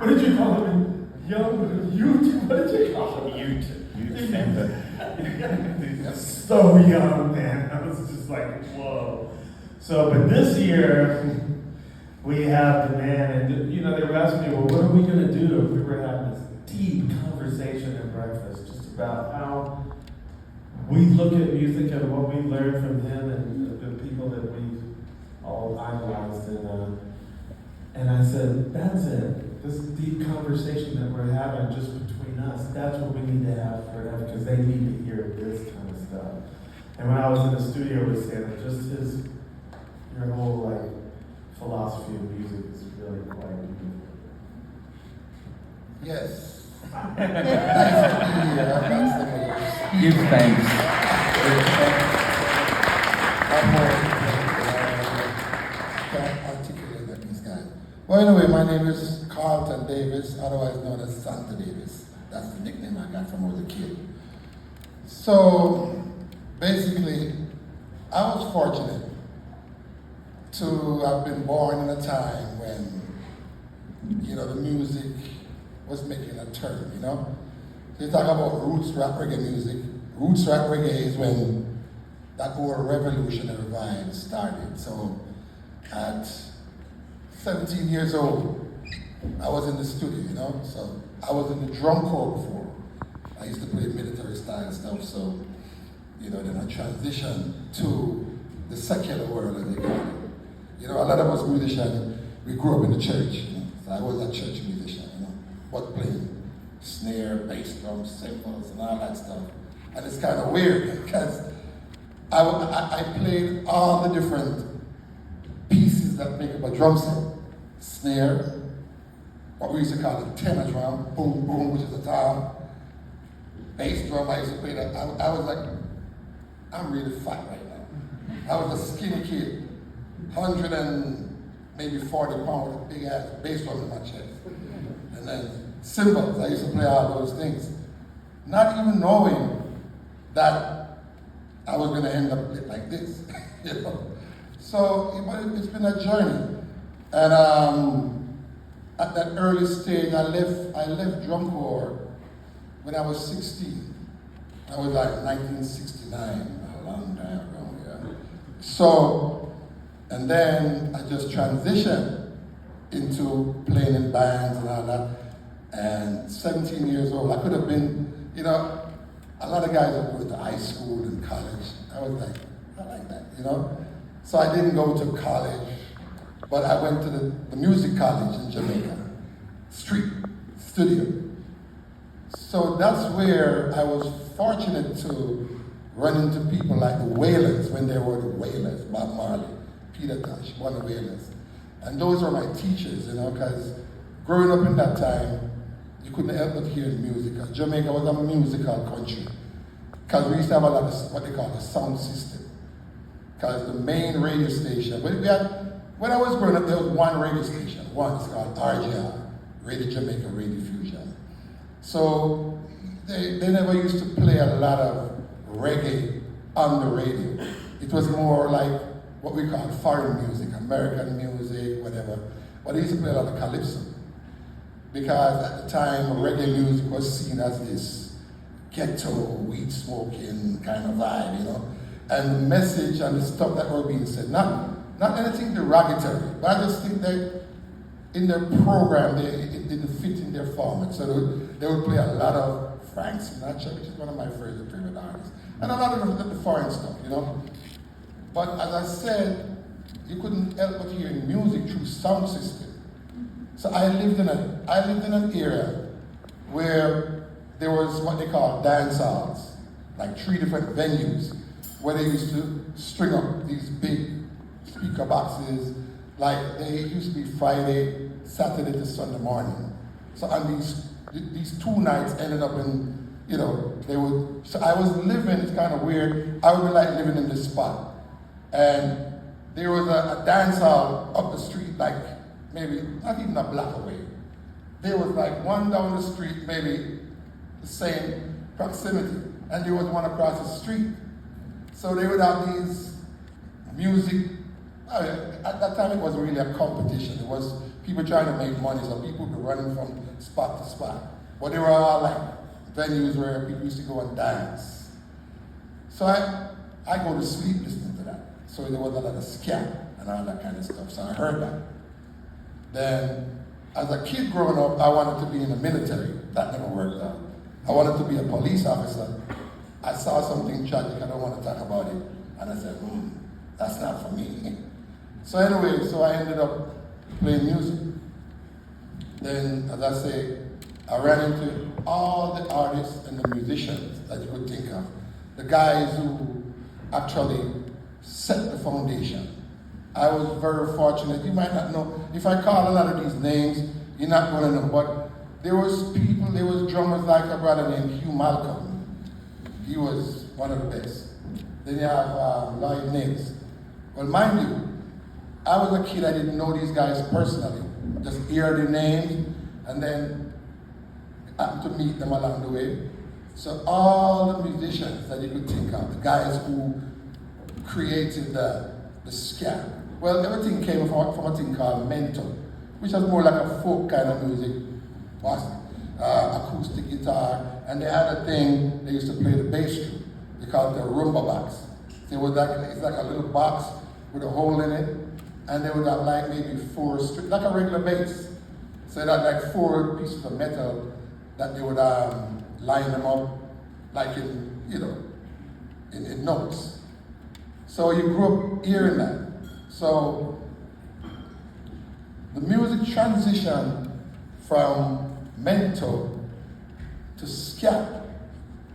What did you call him? Young youth? What did you call him? Youth center. So young, man. I was just like, whoa. So, but this year, we have the man, and they were asking me, well, what are we going to do if we were having this deep conversation at breakfast, just about how we look at music and what we learned from him and the people that we all idolized. And I said, that's it. This deep conversation that we're having just between us, that's what we need to have for them, because they need to hear this kind of stuff. And when I was in the studio with Santa, just your whole philosophy of music is really quite beautiful. Yes. Give thanks. Can't articulate that, these guys. Well, anyway, my name is Carlton Davis, otherwise known as Santa Davis. That's the nickname I got from when I was a kid. So, basically, I was fortunate to have been born in a time when, the music was making a turn, So you talk about roots rap reggae music. Roots rap reggae is when that whole revolutionary vibe started. So at 17 years old, I was in the studio, So I was in the drum corps before. I used to play military style stuff, so, then I transitioned to the secular world, as they call it. A lot of us musicians, we grew up in the church. So I was a church musician, but playing snare, bass drums, cymbals, and all that stuff. And it's kind of weird because I played all the different pieces that make up a drum set. Snare, what we used to call a tenor drum, boom, boom, which is a tom. Bass drum, I used to play that. I was like, I'm really fat right now. I was a skinny kid, 100 and maybe 40 pounds with a big ass bass drum in my chest. And then cymbals, I used to play all those things. Not even knowing that I was going to end up like this, So, but it's been a journey. And at that early stage, I left drum corps when I was 16. I was like 1969, a long time ago, yeah. So, and then I just transitioned into playing in bands and all that. And 17 years old, I could have been, a lot of guys are going to high school and college. I was like, I like that, So I didn't go to college, but I went to the music college in Jamaica, street, studio. So that's where I was fortunate to run into people like the Wailers, when they were the Wailers, Bob Marley, Peter Tosh, one of the Wailers. And those were my teachers, because growing up in that time, you couldn't help but hear music. Jamaica was a musical country. Because we used to have a lot of what they call a sound system. Because the main radio station, when I was growing up, there was one radio station. One, it's called RJR, Radio Jamaica Radio Fusion. So they never used to play a lot of reggae on the radio. It was more like what we call foreign music, American music, whatever. But they used to play a lot of calypso. Because at the time, reggae music was seen as this ghetto, weed smoking kind of vibe, And the message and the stuff that were being said, not anything derogatory, but I just think that in their program, it didn't fit in their format. So they would play a lot of Frank Sinatra, which is one of my favorite artists, and a lot of the foreign stuff, But as I said, you couldn't help but hearing music through sound system. So I lived in an area where there was what they call dance halls, like 3 different venues, where they used to string up these big speaker boxes, like they used to be Friday, Saturday to Sunday morning. So on these 2 nights ended up in, so I was living, it's kind of weird, I would be like living in this spot. And there was a dance hall up the street, like maybe not even a block away. There was like one down the street, maybe the same proximity, and there was one across the street. So they would have these music. At that time, it wasn't really a competition. It was people trying to make money, so people were running from spot to spot. But they were all like venues where people used to go and dance. So I go to sleep listening to that. So there was a lot of scat and all that kind of stuff. So I heard that. Then, as a kid growing up, I wanted to be in the military. That never worked out. I wanted to be a police officer. I saw something tragic, I don't want to talk about it. And I said, that's not for me. So anyway, so I ended up playing music. Then, as I say, I ran into all the artists and the musicians that you could think of. The guys who actually set the foundation. I was very fortunate. You might not know. If I call a lot of these names, you're not going to know. But there was people, there was drummers like a brother named Hugh Malcolm. He was one of the best. Then you have Lloyd Nix. Well, mind you, I was a kid, I didn't know these guys personally. Just hear their names, and then happened to meet them along the way. So all the musicians that you could think of, the guys who created the ska. Well, everything came from a thing called mento, which was more like a folk kind of music, acoustic guitar, and they had a thing, they used to play the bass drum. They called it the rumba box. It was like, it's like a little box with a hole in it, and they would have like maybe 4 strings, like a regular bass. So they had like 4 pieces of metal that they would line them up like in, in notes. So you grew up hearing that. So the music transitioned from mento to ska.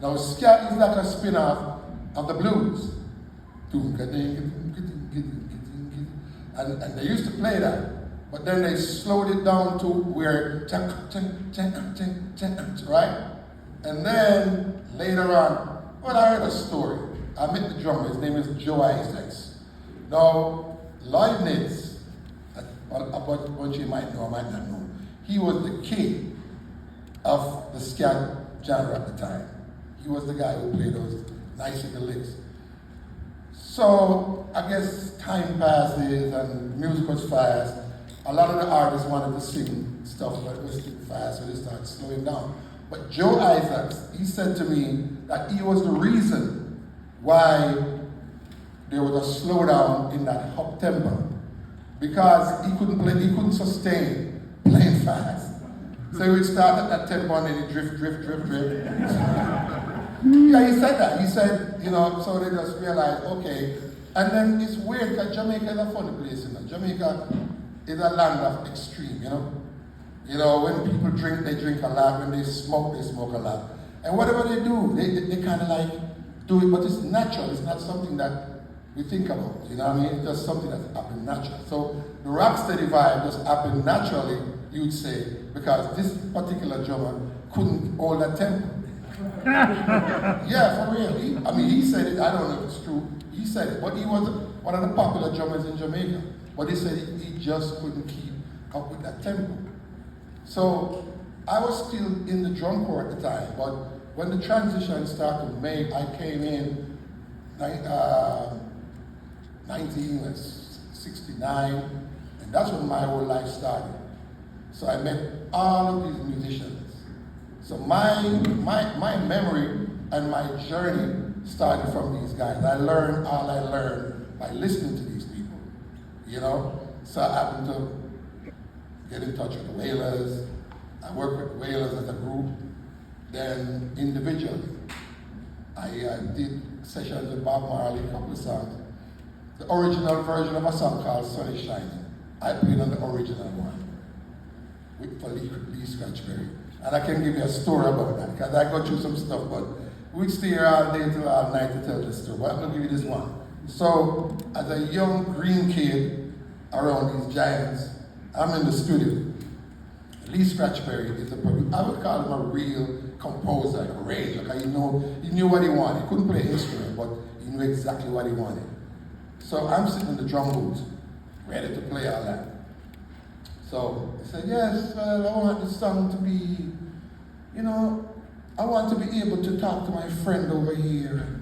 Now ska is like a spin-off of the blues. And they used to play that, but then they slowed it down to where, right? And then later on, well, I heard a story. I met the drummer, his name is Joe Isaacs. Now, Lloyd Nitz, a bunch you might know, I might not know, he was the king of the ska genre at the time. He was the guy who played those nice little licks. So, I guess time passes and music was fast. A lot of the artists wanted to sing stuff, but it was too fast, so they started slowing down. But Joe Isaacs, he said to me that he was the reason why there was a slowdown in that hop tempo, because he couldn't sustain playing fast. So he would start at that tempo and then he drift. Yeah, he said that. He said, so they just realized, okay. And then it's weird because Jamaica is a funny place, Jamaica is a land of extreme, when people drink, they drink a lot. When they smoke a lot. And whatever they do, they kind of like do it, but it's natural. It's not something that we think about, It's just something that's happened naturally. So the rocksteady vibe just happened naturally, you'd say, because this particular drummer couldn't hold that tempo. Yeah, for real. He said it, I don't know if it's true. He said it, but he was one of the popular drummers in Jamaica. But he said he just couldn't keep up with that tempo. So I was still in the drum corps at the time, but when the transition started to make, I came in 1969, and that's when my whole life started. So I met all of these musicians. So my memory and my journey started from these guys. I learned all I learned by listening to these people, So I happened to get in touch with the Wailers. I worked with Wailers as a group. Then individually, I did sessions with Bob Marley, a couple of songs. The original version of a song called Sun is Shining, I played on the original one with Lee Scratchberry. And I can give you a story about that, because I go through some stuff, but we'd stay here all day till all night to tell this story. But I'm going to give you this one. So, as a young green kid around these giants, I'm in the studio. Lee Scratchberry is a producer. I would call him a real composer, like a arranger, because he knew what he wanted. He couldn't play an instrument, but he knew exactly what he wanted. So I'm sitting in the drum booth, ready to play all that. So he said, yes, well, I want this song to be, I want to be able to talk to my friend over here,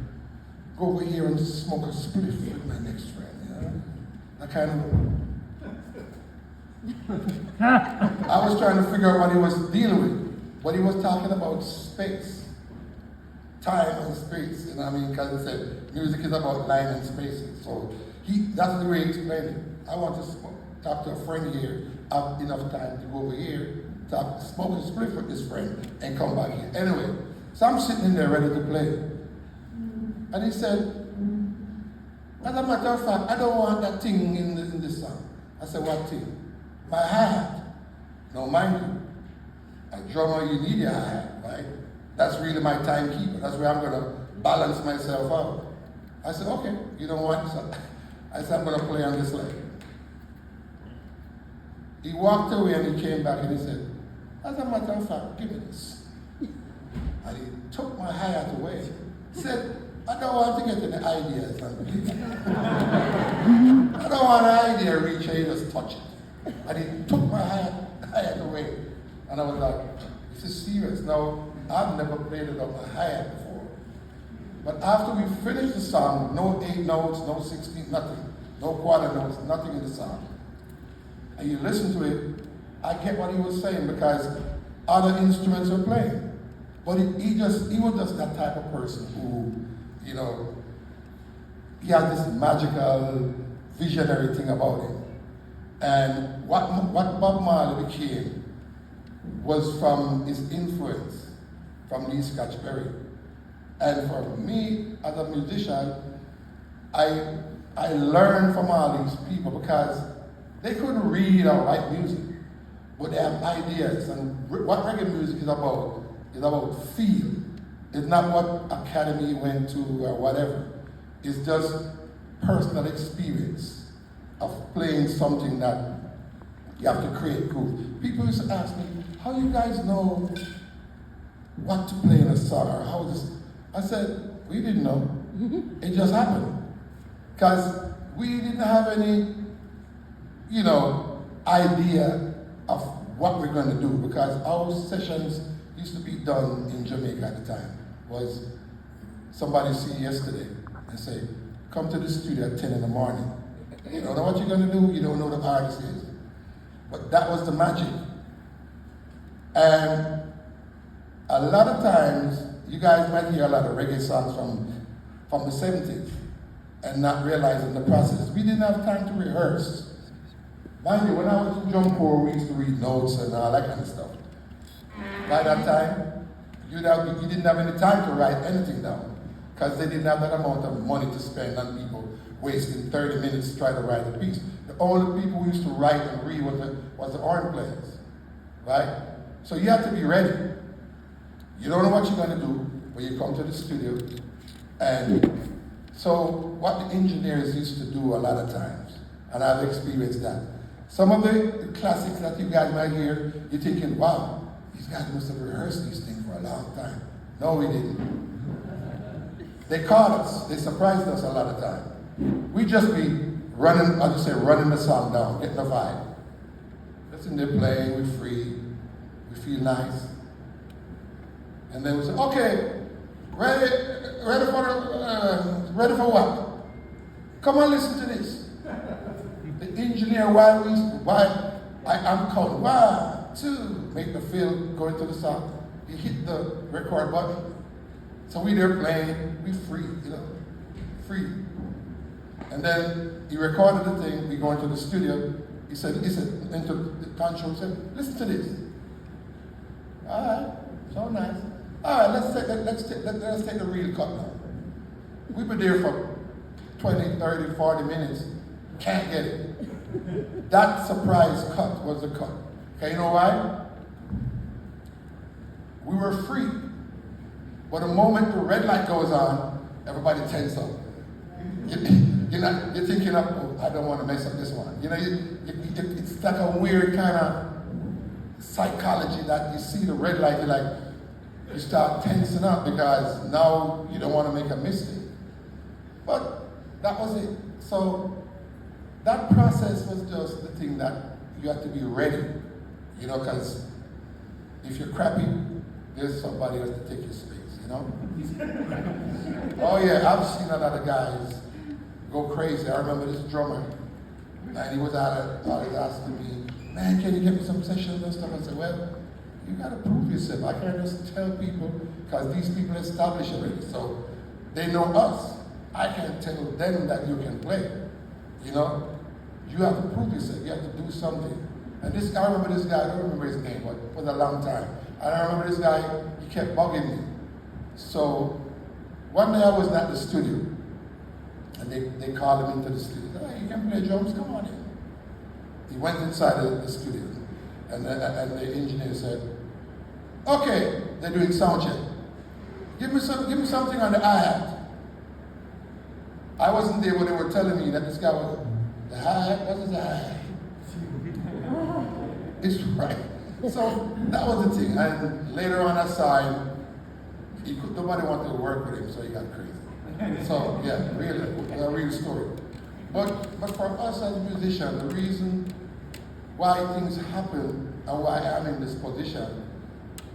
go over here and smoke a spliff with my next friend, That kind of, I was trying to figure out what he was dealing with. But he was talking about space. Time and space. You know what I mean? Because he said music is about time and space. So that's the way he explained it. I want to talk to a friend here, have enough time to go over here, smoke a split with this friend, and come back here. Anyway, so I'm sitting in there ready to play. And he said, as a matter of fact, I don't want that thing in this song. I said, what thing? My hi-hat. No, mind you, a drummer, you need your hi-hat, right? That's really my timekeeper. That's where I'm going to balance myself out. I said, okay, you don't want so I said, I'm going to play on this leg. He walked away and he came back and he said, as a matter of fact, give me this. And he took my hi-hat away. He said, I don't want to get any ideas. I don't want an idea reach here, just touch it. And he took my hi-hat away. And I was like, this is serious. Now, I've never played it on my hi-hat before. But after we finished the song, no 8 notes, no 16, nothing. No quarter notes, nothing in the song. And you listen to it, I get what he was saying because other instruments are playing. But he was just that type of person who, you know, he had this magical, visionary thing about him. And what Bob Marley became was from his influence from Lee Scratch Perry. And for me, as a musician, I learned from all these people because they couldn't read or write music, but they have ideas. And what reggae music is about feel. It's not what academy went to or whatever. It's just personal experience of playing something that you have to create groove. People used to ask me, how you guys know what to play in a song or how this? I said, we didn't know. It just happened. Because we didn't have any, you know, idea of what we're going to do. Because our sessions used to be done in Jamaica at the time. Was somebody see yesterday and say, come to the studio at 10 in the morning. You don't know what you're going to do, you don't know the artist is. But that was the magic. And a lot of times, you guys might hear a lot of reggae songs from the 70s and not realizing the process. We didn't have time to rehearse. Mind you, when I was in drum corps, we used to read notes and all that kind of stuff. By that time, you didn't have any time to write anything down because they didn't have that amount of money to spend on people wasting 30 minutes to try to write a piece. The only people who used to write and read was the horn players, right? So you have to be ready. You don't know what you're going to do when you come to the studio. And so what the engineers used to do a lot of times, and I've experienced that. Some of the classics that you guys might hear, you're thinking, wow, these guys must have rehearsed these things for a long time. No, we didn't. They caught us. They surprised us a lot of time. We just be running, I just say, running the song down, getting the vibe. Listen, they're playing, we're free, we feel nice. And then we say, okay, ready for what? Come on, listen to this. The engineer, I'm counting 1, 2, make the feel go into the song. He hit the record button. So we there playing, we free, you know, free. And then he recorded the thing, we go into the studio. He said, into the control, he said, listen to this. All right, so nice. All right, let's take the real cut now. We've been there for 20, 30, 40 minutes. Can't get it. That surprise cut was the cut. Okay, you know why? We were free. But the moment the red light goes on, everybody tense up. You're thinking, oh, I don't want to mess up this one. You know, it's like a weird kind of psychology that you see the red light, you start tensing up because now you don't want to make a mistake. But that was it. So that process was just the thing that you have to be ready, you know, because if you're crappy, there's somebody else to take your space, you know? Oh yeah, I've seen a lot of guys go crazy. I remember this drummer, and he was out asking me, man, can you get me some sessions and stuff? I said, well, you got to prove yourself. I can't just tell people, because these people established already, so they know us. I can't tell them that you can play. You know, you have to prove yourself. You have to do something. And this guy, I remember this guy, I don't remember his name, but it was a long time. And I remember this guy, he kept bugging me. So one day I was at the studio, and they called him into the studio. They said, hey, you can play drums, come on in. He went inside the studio, and the engineer said, okay, they're doing sound check. Give me something on the hi-hat. I wasn't there when they were telling me that this guy was, the hi-hat, what is the hi-hat? It's right. So that was the thing. And later on I saw him, nobody wanted to work with him, so he got crazy. So yeah, really, a real story. But for us as musicians, the reason why things happen and why I'm in this position,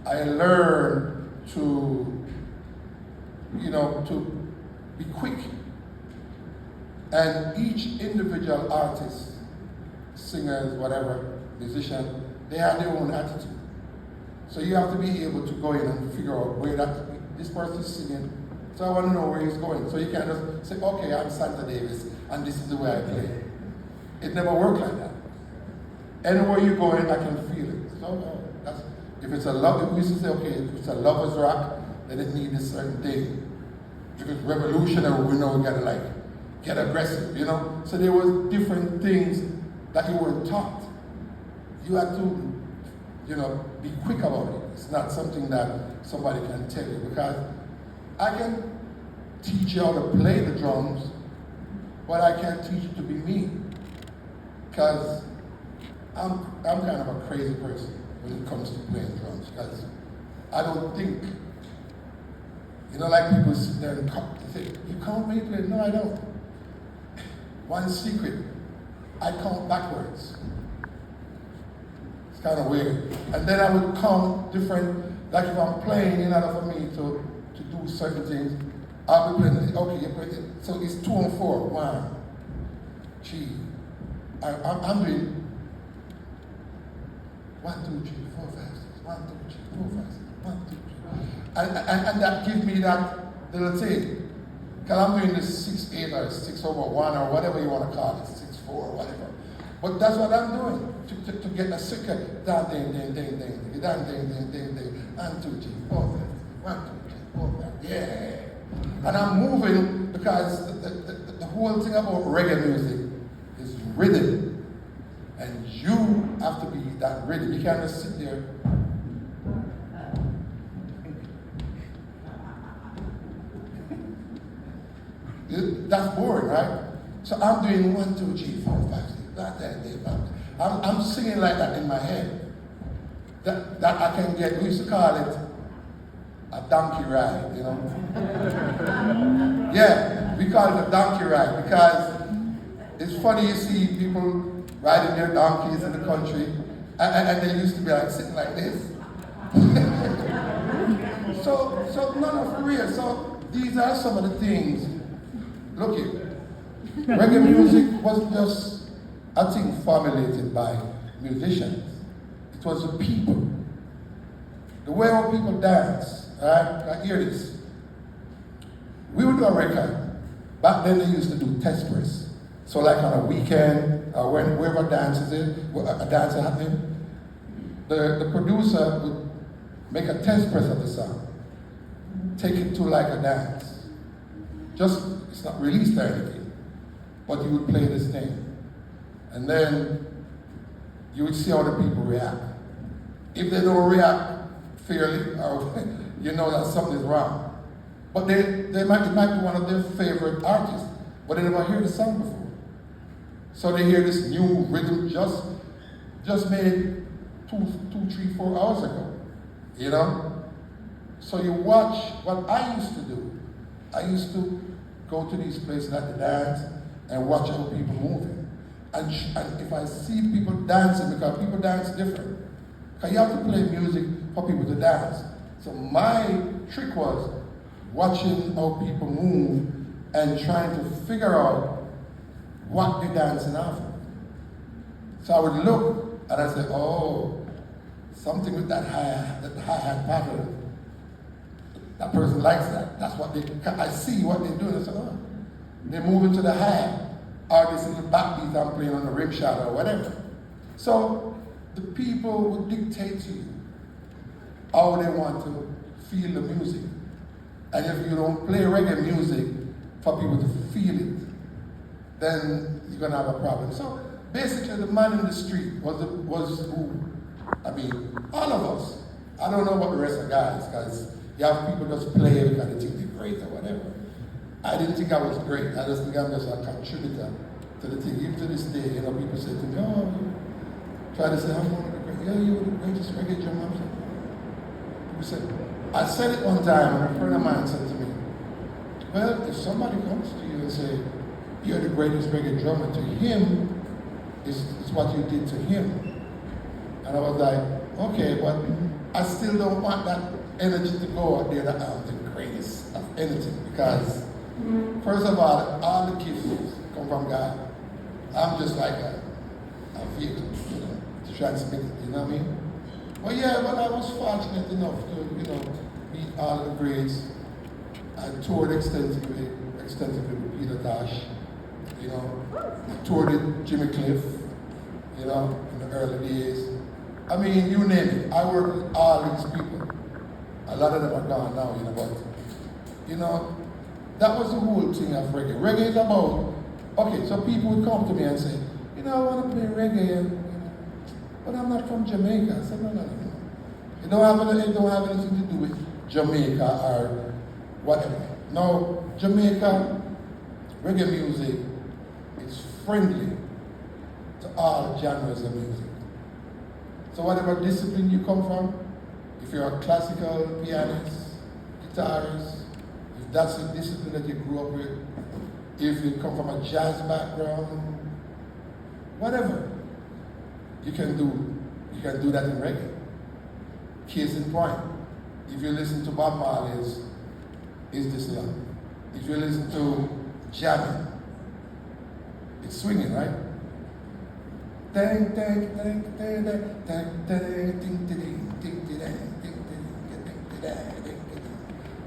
I learned to be quick. And each individual artist, singers, whatever, musician, they have their own attitude. So you have to be able to go in and figure out where this person is singing. So I want to know where he's going. So you can't just say, okay, I'm Santa Davis, and this is the way I play. It never worked like that. Anywhere you go in, I can feel it. So if it's a love, we used to say, okay, if it's a lover's rock, then it needs a certain thing. If it's revolutionary, we know we gotta get aggressive, you know? So there was different things that you weren't taught. You had to, be quick about it. It's not something that somebody can tell you, because I can teach you how to play the drums, but I can't teach you to be me. Because I'm kind of a crazy person when it comes to playing drums, because I don't think, like people sit there and say, you count me play? No, I don't. One secret, I count backwards. It's kind of weird. And then I would count different, like if I'm playing, in order for me to do certain things, I'll be playing, okay, you're playing, so it's 2 and 4, 1, G. I'm doing 1, 2, 3, 4, 5, 6, 1, 2, 3, 4, 5, 6, 1, 2, 3. And that gives me that little thing. Because I'm doing this 6/8 or 6/1 or whatever you want to call it, 6/4 or whatever. But that's what I'm doing to get a second. Down, ding, ding, ding, ding, ding, down, ding, ding, ding, ding, 1, 2, 3, 4, 5, 1, 2, 3, 4, 5. Yeah. And I'm moving because the whole thing about reggae music is rhythm. And you have to be that rhythm. You can't just sit there. That's boring, right? So I'm doing 1, 2, 3, 4, 5, 6, that. I'm singing like that in my head. That I can get, we used to call it a donkey ride, Yeah, we call it a donkey ride because it's funny you see people riding their donkeys in the country and they used to be like sitting like this. So no, for real. So these are some of the things. Look here, reggae music wasn't just a thing formulated by musicians. It was the people. The way our people dance, right? I hear this. We would do a record. Back then they used to do test press. So like on a weekend, wherever dances a dance happening, the producer would make a test press of the song. Take it to like a dance. It's not released or anything, but you would play this thing. And then you would see how the people react. If they don't react fairly, or you know that something is wrong. But it might be one of their favorite artists, but they never heard the song before. So they hear this new rhythm just made 2, 3, 4 hours ago, So you watch what I used to do. I used to go to these places at the dance and watch how people moving. And if I see people dancing, because people dance different. Because you have to play music for people to dance. So my trick was watching how people move and trying to figure out what they're dancing after. So I would look And I said, oh, something with that hi-hat pattern. That person likes that. That's what I see what they're doing. I said, oh, they're moving to the hi-hat. Or this is the backbeat I'm playing on the rim shot or whatever. So the people will dictate to you how they want to feel the music. And if you don't play reggae music for people to feel it, then you're gonna have a problem. So basically the man in the street was who, I mean, all of us. I don't know about the rest of the guys, because you have people just play because they think they're great or whatever. I didn't think I was great. I just think I'm just a contributor to the thing. Even to this day, you know, people say to me, oh, try to say, I'm one of the great. Yeah, you're the greatest reggae drummer. People say, I said it one time, and a friend of mine said to me, well, if somebody comes to you and say, you're the greatest reggae drummer, to him, it's what you did to him. And I was like, okay, but I still don't want that energy to go out there that I'm the greatest of anything, because first of all the gifts come from God. I'm just like a vehicle, you know, to transmit it, you know what I mean? Well, yeah, but I was fortunate enough to, you know, meet all the greats. I toured extensively with Peter Tosh, you know. I toured with Jimmy Cliff, you know, in the early days. I mean, you name it. I worked with all these people. A lot of them are gone now, you know, but, you know, that was the whole thing of reggae. Reggae is about, okay, so people would come to me and say, you know, I want to play reggae, but I'm not from Jamaica. I said, no. It don't have anything to do with Jamaica or whatever. No, Jamaica reggae music is friendly to all genres of music. So whatever discipline you come from, if you're a classical pianist, guitarist, if that's the discipline that you grew up with, if you come from a jazz background, whatever, you can do that in reggae. Case in point, if you listen to Bob Marley's Is This Love? If you listen to jamming, it's swinging, right?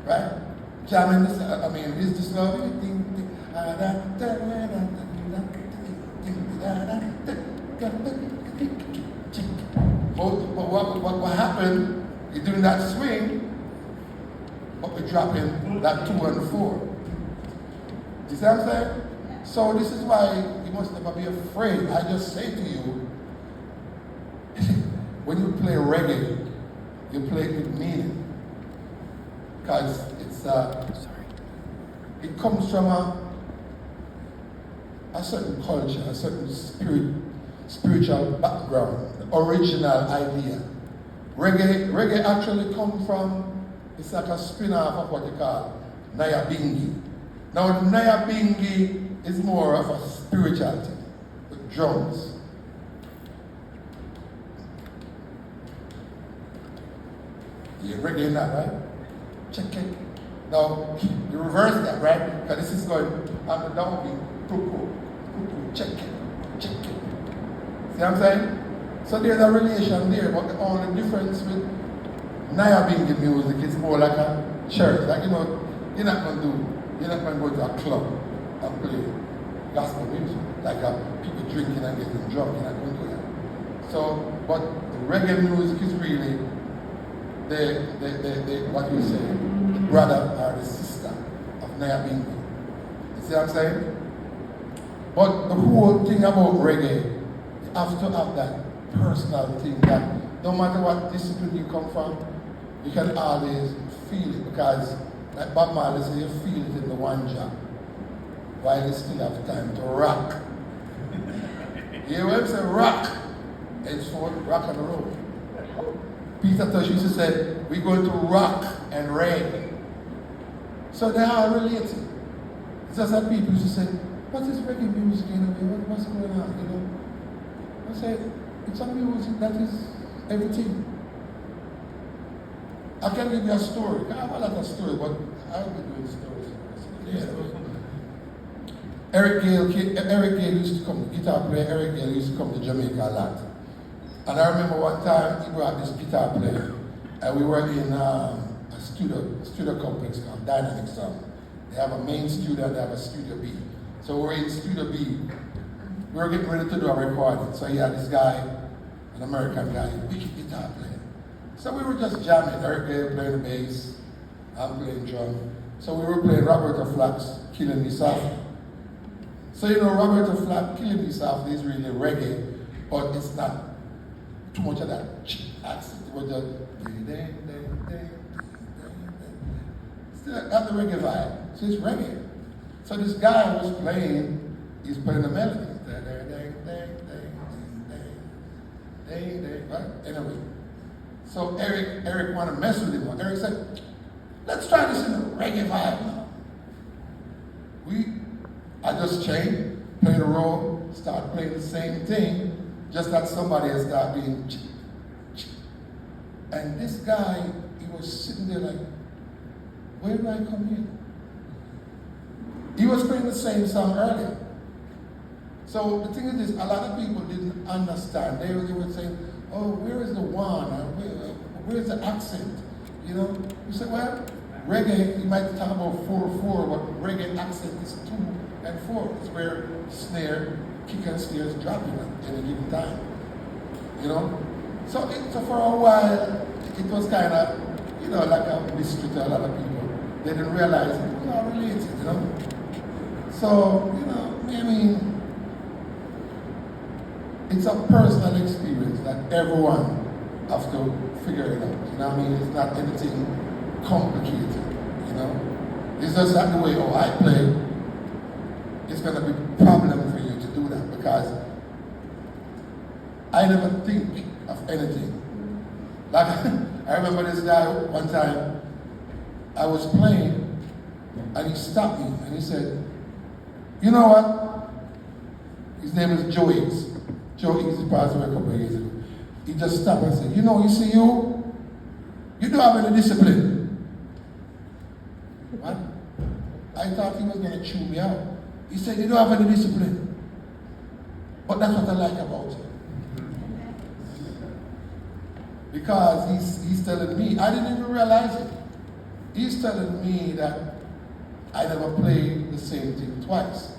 Right? Jamming this, I mean, Is This Love? But what happened, you're doing that swing, but we're dropping that 2 and 4. You see what I'm saying? So this is why you must never be afraid. I just say to you, when you play reggae, you play it with meaning. Because it comes from a certain culture, a certain spiritual background, the original idea. Reggae actually comes from, it's like a spin-off of what you call Nyabingi. Now Nyabingi is more of a spiritual thing, with drums. You reggae in that, right? Check it. Now, you reverse that, right? Because this is going on the downbeat. Check it. See what I'm saying? So there's a relation there, but the only difference with Nyabingi music is more like a church. Like, you know, you're not going to go to a club and play gospel music, like people drinking and getting drunk. You're not going to do that. So, but the reggae music is really the what you say, the brother or the sister of Nyabingi. You see what I'm saying? But the whole thing about reggae, you have to have that personal thing that no matter what discipline you come from, you can always feel it, because like Bob Marley said, you feel it in the one job while you still have time to rock. You hear what I'm saying? Rock. It's for rock and roll. Peter Tosh used to say, we're going to rock and reggae. So they are related. It's just that people used to say, what is reggae music anyway? What's going on, you know? I say, it's a music that is everything. I can give you a story. I have a lot of stories, but I'll be doing stories. Yeah. Eric Gale used to come, guitar player Eric Gale used to come to Jamaica a lot. And I remember one time he brought this guitar player, and we were in a studio complex called Dynamic Sound. They have a main studio and they have a studio B. So we're in studio B. We were getting ready to do a recording. So he had this guy, an American guy, wicked guitar player. So we were just jamming. Eric Gale playing the bass, I'm playing drum. So we were playing Roberta Flack's Killing Me Softly. So you know, Roberta Flack, Killing Me Softly is really reggae, but it's not too much of that accent. It was just still got the reggae vibe. So it's reggae. So this guy was playing, he's playing the melody. Right? Anyway. So Eric wanted to mess with him. Eric said, let's try this in a reggae vibe now. I just changed, played a role, started playing the same thing, just that somebody else started being and this guy, he was sitting there like, where do I come in? He was playing the same song earlier. So the thing is this, a lot of people didn't understand. They were saying, oh, where is the one? Or where's the accent? You know? You say, well, reggae, you might talk about 4/4, but reggae accent is 2 and 4. It's where snare, kick and snare is dropping at any given time. You know? So for a while, it was kind of, you know, like a mystery to a lot of people. They didn't realize it was all related, you know? So, you know, I mean, it's a personal experience that everyone has to figure it out. You know what I mean? It's not anything complicated, you know? It's just that the way, I play, it's going to be a problem for you to do that because I never think of anything. Like, I remember this guy one time, I was playing, and he stopped me, and he said, you know what? His name is Joe Higgs. Joe Higgs, he passed away a couple of years ago. He just stopped and said, you know, you see you don't have any discipline. What? I thought he was going to chew me out. He said, you don't have any discipline. But that's what I like about you. Because he's telling me, I didn't even realize it. He's telling me that I never played the same thing twice.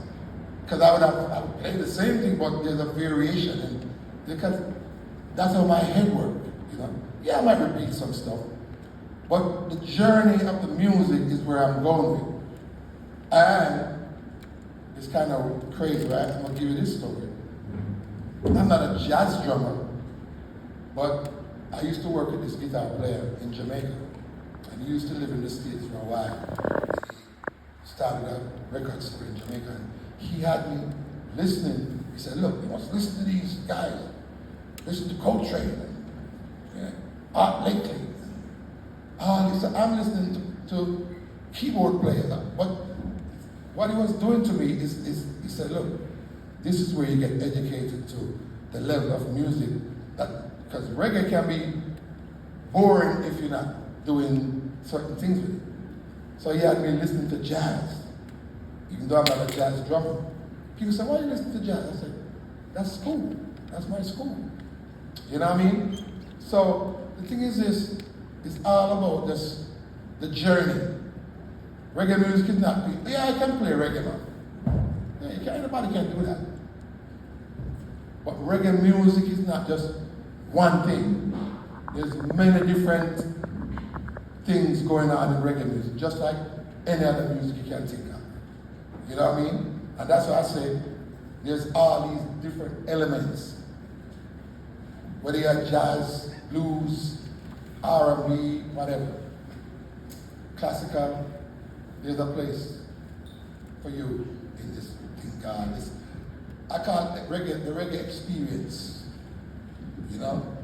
Because I would play the same thing, but there's a variation. And because that's how my head works, you know. Yeah, I might repeat some stuff. But the journey of the music is where I'm going with. And it's kind of crazy, right? I'm going to give you this story. I'm not a jazz drummer, but I used to work with this guitar player in Jamaica. And he used to live in the States for a while. He started a record store in Jamaica. And he had me listening. He said, look, you must listen to these guys. Listen to Coltrane, Art Blakely. So I'm listening to keyboard players. But what he was doing to me is he said, look, this is where you get educated to the level of music. Because reggae can be boring if you're not doing certain things with it. So he had me listening to jazz, even though I'm not a jazz drummer. People say, why are you listening to jazz? I said, that's school. That's my school. You know what I mean? So the thing is this, it's all about this, the journey. Reggae music is not, yeah, I can play reggae now. Yeah, anybody can do that. But reggae music is not just one thing. There's many different things going on in reggae music, just like any other music you can think of. You know what I mean? And that's why I say there's all these different elements. Whether you're jazz, blues, R&B, whatever. Classical, there's a place for you in this thing, God. I call it the reggae experience. You know?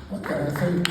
What can I say?